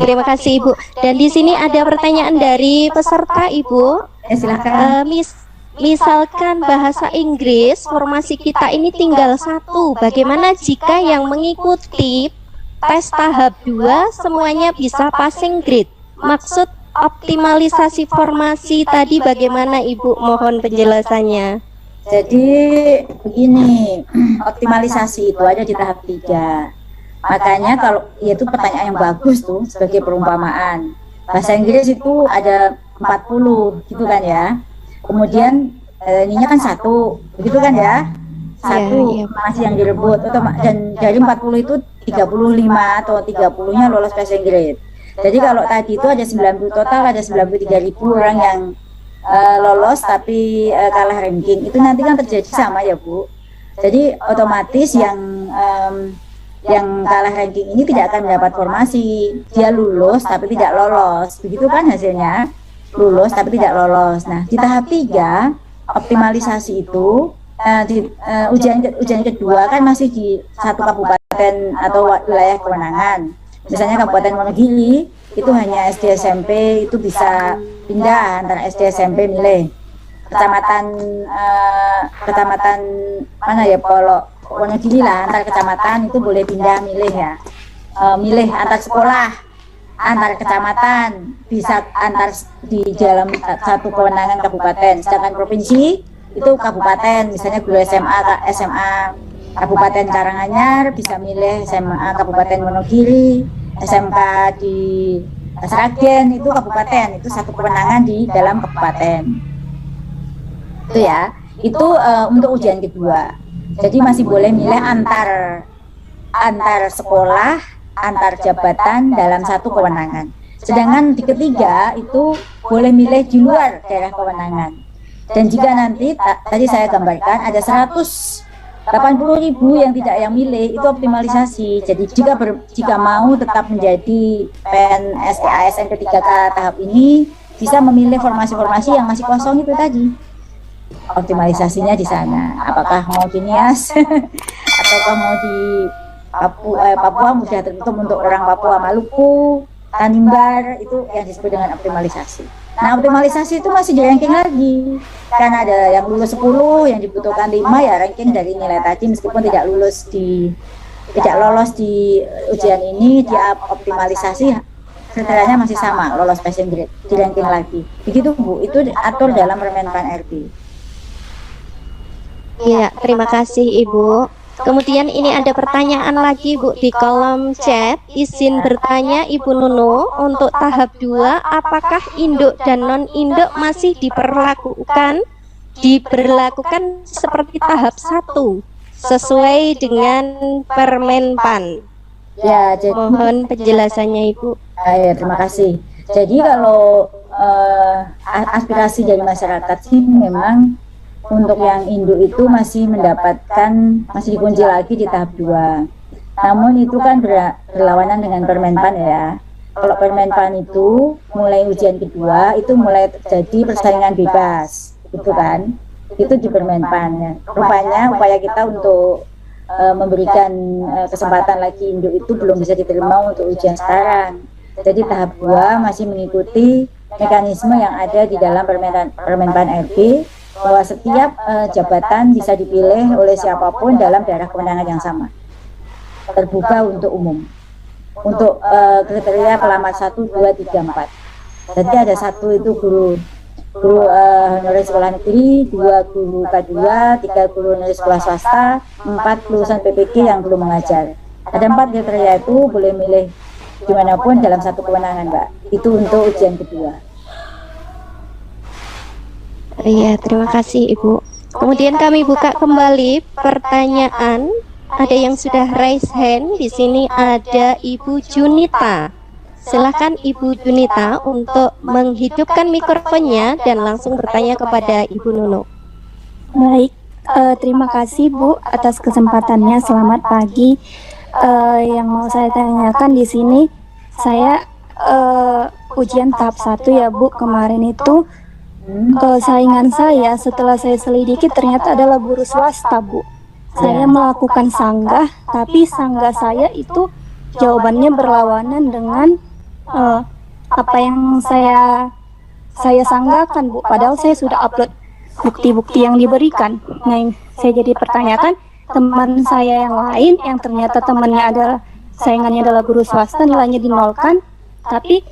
terima kasih Ibu. Dan di sini ada pertanyaan dari peserta Ibu. Silakan. Misalkan bahasa Inggris formasi kita ini tinggal satu, bagaimana jika yang mengikuti tes tahap 2 semuanya bisa passing grade? Maksud optimalisasi formasi tadi bagaimana Ibu? Mohon penjelasannya. Jadi begini, optimalisasi itu ada di tahap 3. Makanya kalau itu pertanyaan yang bagus tuh sebagai perumpamaan. Bahasa Inggris itu ada 40 gitu kan ya. Kemudian ininya kan 1, begitu kan ya. 1 masih yang direbut dan dari 40 itu 35 atau 30-nya lolos passing grade. Jadi kalau tadi itu ada 90 total, ada 93.000 orang yang lolos tapi kalah ranking. Itu nanti kan terjadi sama ya Bu. Jadi otomatis yang kalah ranking ini tidak akan mendapat formasi. Dia lulus tapi tidak lolos. Begitu kan hasilnya? Lulus tapi tidak lolos. Nah, di tahap 3 optimalisasi itu ujian kedua kan masih di satu kabupaten atau wilayah kewenangan. Misalnya Kabupaten Wonogiri itu hanya SD SMP itu bisa pindah antara SD SMP milih. Kecamatan mana ya, kalau Wonogiri lah, antar kecamatan itu boleh pindah milih ya. Milih antar sekolah, antar kecamatan, bisa antar di dalam satu kewenangan kabupaten. Sedangkan provinsi itu kabupaten, misalnya guru SMA Kabupaten Karanganyar bisa milih SMA Kabupaten Wonogiri, SMK di Sragen itu kabupaten, itu satu kewenangan di dalam kabupaten. Itu ya, itu untuk ujian kedua. Jadi masih boleh milih antar sekolah, antar jabatan dalam satu kewenangan. Sedangkan di ketiga itu boleh milih di luar daerah kewenangan. Dan jika nanti tadi saya gambarkan ada 180.000 yang tidak yang milih, itu optimalisasi. Jadi jika mau tetap menjadi PNS ASN ke-3K tahap ini, bisa memilih formasi-formasi yang masih kosong itu tadi. Optimalisasinya di sana. Apakah mau di Nias ataukah mau di Papua mudah tertutup untuk orang Papua, Maluku, Tanimbar, itu yang disebut dengan optimalisasi. Nah, optimalisasi itu masih di ranking lagi. Karena ada yang lulus 10, yang dibutuhkan 5 ya ranking dari nilai tadi, meskipun tidak lolos di ujian ini, dia optimalisasi kriteриanya masih sama, lolos passing grade, di ranking lagi. Begitu Bu, itu diatur dalam Permenpan RB. Iya, terima kasih Ibu. Kemudian ini ada pertanyaan lagi Bu di kolom chat. Izin bertanya Ibu Nunu, untuk tahap 2 apakah induk dan non induk masih diberlakukan seperti tahap 1 sesuai dengan Permenpan? Ya, jadi mohon penjelasannya Ibu. Ya, terima kasih. Jadi kalau aspirasi dari masyarakat sih memang untuk yang induk itu masih dikunci lagi di tahap 2. Namun itu kan berlawanan dengan Permenpan ya. Kalau Permenpan itu mulai ujian kedua itu mulai terjadi persaingan bebas, gitu kan? Itu di Permenpan ya. Rupanya upaya kita untuk memberikan kesempatan lagi induk itu belum bisa diterima untuk ujian sekarang. Jadi tahap 2 masih mengikuti mekanisme yang ada di dalam Permenpan RB, bahwa setiap jabatan bisa dipilih oleh siapapun dalam daerah kewenangan yang sama, terbuka untuk umum. Untuk kriteria pelamar 1, 2, 3, 4. Jadi ada 1 itu guru honorer sekolah negeri, 2 guru K2, 3 guru honorer sekolah swasta, 4 lulusan PPG yang belum mengajar. Ada 4 kriteria itu, boleh milih dimanapun dalam satu kewenangan Mbak. Itu untuk ujian kedua. Iya, terima kasih Ibu. Kemudian kami buka kembali pertanyaan. Ada yang sudah raise hand. Di sini ada Ibu Junita. Silahkan Ibu Junita untuk menghidupkan mikrofonnya dan langsung bertanya kepada Ibu Nunu. Baik, terima kasih Bu atas kesempatannya. Selamat pagi. Yang mau saya tanyakan di sini, saya ujian tahap 1 ya Bu, kemarin itu saingan saya setelah saya selidiki ternyata adalah guru swasta Bu. Saya melakukan sanggah, tapi sanggah saya itu jawabannya berlawanan dengan eh, apa yang saya sanggahkan, Bu. Padahal saya sudah upload bukti-bukti yang diberikan. Nah, yang saya jadi pertanyakan, teman saya yang lain yang ternyata temannya adalah saingannya adalah guru swasta, nilainya dinolkan, tapi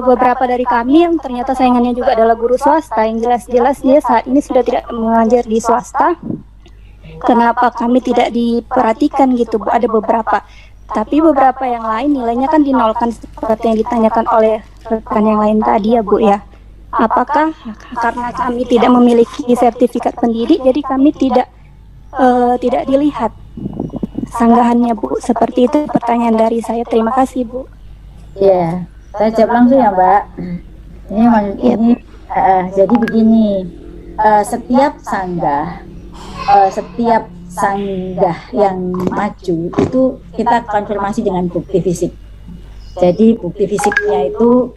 beberapa dari kami yang ternyata saingannya juga adalah guru swasta, yang jelas-jelas dia saat ini sudah tidak mengajar di swasta. Kenapa kami tidak diperhatikan gitu, Bu? Ada beberapa, tapi beberapa yang lain nilainya kan dinolkan seperti yang ditanyakan oleh rekan yang lain tadi ya, Bu ya. Apakah karena kami tidak memiliki sertifikat pendidik, jadi kami tidak dilihat sanggahannya, Bu? Seperti itu pertanyaan dari saya. Terima kasih, Bu. Iya, saya jawab langsung ya, Mbak. Ini jadi begini, setiap sanggah yang maju itu kita konfirmasi dengan bukti fisik. Jadi bukti fisiknya itu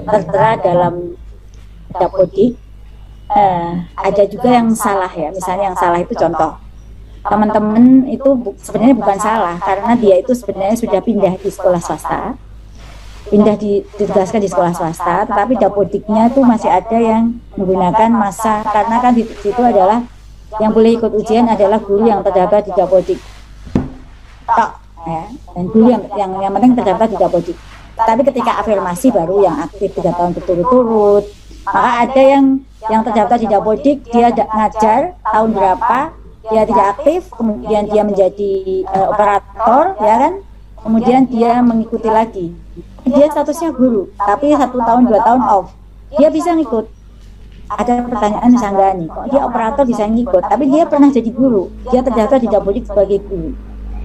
tertera dalam dapodik. Ada juga yang salah ya, misalnya yang salah itu contoh, teman-teman itu sebenarnya bukan salah karena dia itu sebenarnya sudah pindah di sekolah swasta, ditugaskan di sekolah swasta, tetapi dapodiknya itu masih ada yang menggunakan masa, karena kan di situ adalah yang boleh ikut ujian adalah guru yang terdaftar di dapodik tok ya, dan guru yang penting terdaftar di dapodik. Tapi ketika afirmasi baru yang aktif 3 tahun berturut-turut, maka ada yang terdaftar di dapodik, dia ngajar tahun berapa, dia tidak aktif, kemudian dia menjadi operator ya kan, kemudian dia mengikuti lagi, dia statusnya guru tapi 1 tahun 2 tahun off, dia bisa ngikut. Ada pertanyaan sanggahan nih, kok dia operator bisa ngikut tapi dia pernah jadi guru, dia terdaftar di dapodik sebagai guru,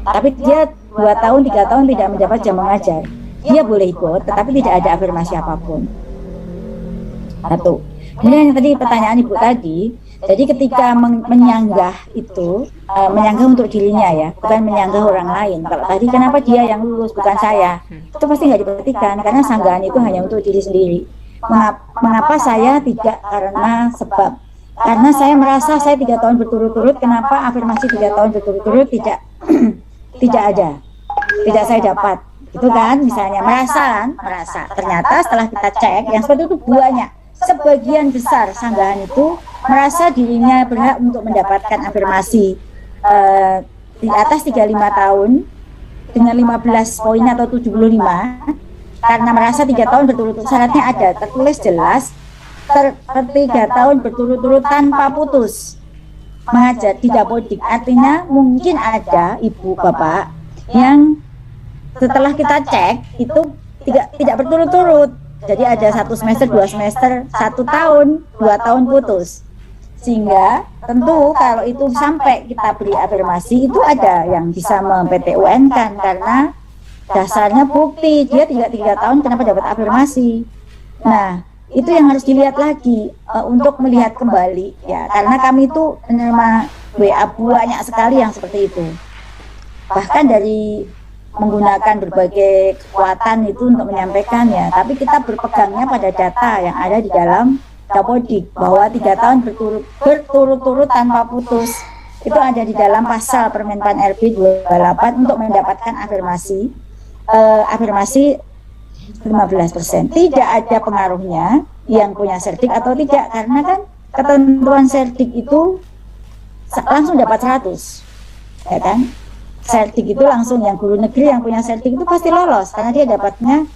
tapi dia 2 tahun 3 tahun tidak mendapat jam mengajar, dia boleh ikut tetapi tidak ada afirmasi apapun. Satu. Kemudian yang tadi pertanyaan Ibu tadi, jadi ketika menyanggah itu, menyanggah untuk dirinya ya, bukan menyanggah orang lain. Kalau tadi kenapa dia yang lulus bukan saya, itu pasti nggak diperhatikan karena sanggahan itu hanya untuk diri sendiri. Mengapa saya tidak? Karena sebab karena saya merasa saya 3 tahun berturut-turut, kenapa afirmasi 3 tahun berturut-turut tidak tidak ada, tidak saya dapat, itu kan misalnya merasa ternyata setelah kita cek yang seperti itu banyak. Sebagian besar sanggahan itu merasa dirinya berhak untuk mendapatkan afirmasi di atas 35 tahun dengan 15 poin atau 75 karena merasa 3 tahun berturut-turut, syaratnya ada tertulis jelas 3 tahun berturut-turut tanpa putus mengajar di dapodik. Artinya mungkin ada ibu bapak yang setelah kita cek itu tidak berturut-turut. Jadi ada 1 semester, 2 semester, 1 tahun, 2 tahun putus. Sehingga tentu kalau itu sampai kita beri afirmasi itu ada yang bisa mem-PTUN kan, karena dasarnya bukti dia tidak 3 tahun kenapa dapat afirmasi. Nah itu yang harus dilihat lagi untuk melihat kembali ya, karena kami itu menerima WA banyak sekali yang seperti itu. Bahkan dari menggunakan berbagai kekuatan itu untuk menyampaikannya, tapi kita berpegangnya pada data yang ada di dalam dapodik bahwa 3 tahun berturut-turut tanpa putus itu ada di dalam pasal Permenpan RB 28 untuk mendapatkan afirmasi 15%. Tidak ada pengaruhnya yang punya sertik atau tidak, karena kan ketentuan sertik itu langsung dapat 100 ya kan. Sertik itu langsung, yang guru negeri yang punya sertik itu pasti lolos karena dia dapatnya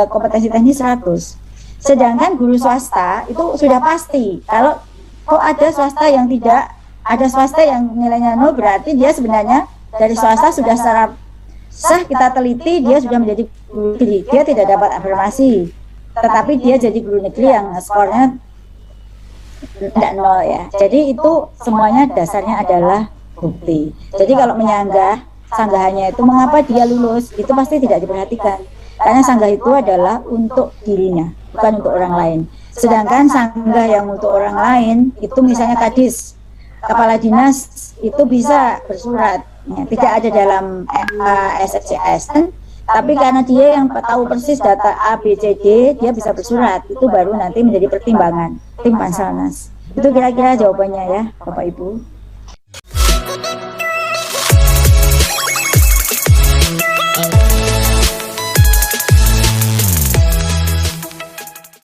kompetensi teknis 100. Sedangkan guru swasta itu sudah pasti. Kalau kok ada swasta yang tidak, ada swasta yang nilainya 0, berarti dia sebenarnya dari swasta sudah secara sah kita teliti dia sudah menjadi guru negeri. Dia tidak dapat afirmasi, tetapi dia jadi guru negeri yang skornya tidak 0 ya. Jadi itu semuanya dasarnya adalah bukti. Jadi kalau menyanggah sanggahannya itu mengapa dia lulus itu pasti tidak diperhatikan, karena sanggah itu adalah untuk dirinya bukan untuk orang lain. Sedangkan sanggah yang untuk orang lain itu misalnya kadis, kepala dinas itu bisa bersurat ya, tidak ada dalam SFCS kan, tapi karena dia yang tahu persis data A, B, C, D, dia bisa bersurat, itu baru nanti menjadi pertimbangan tim Panselnas. Itu kira-kira jawabannya ya Bapak Ibu.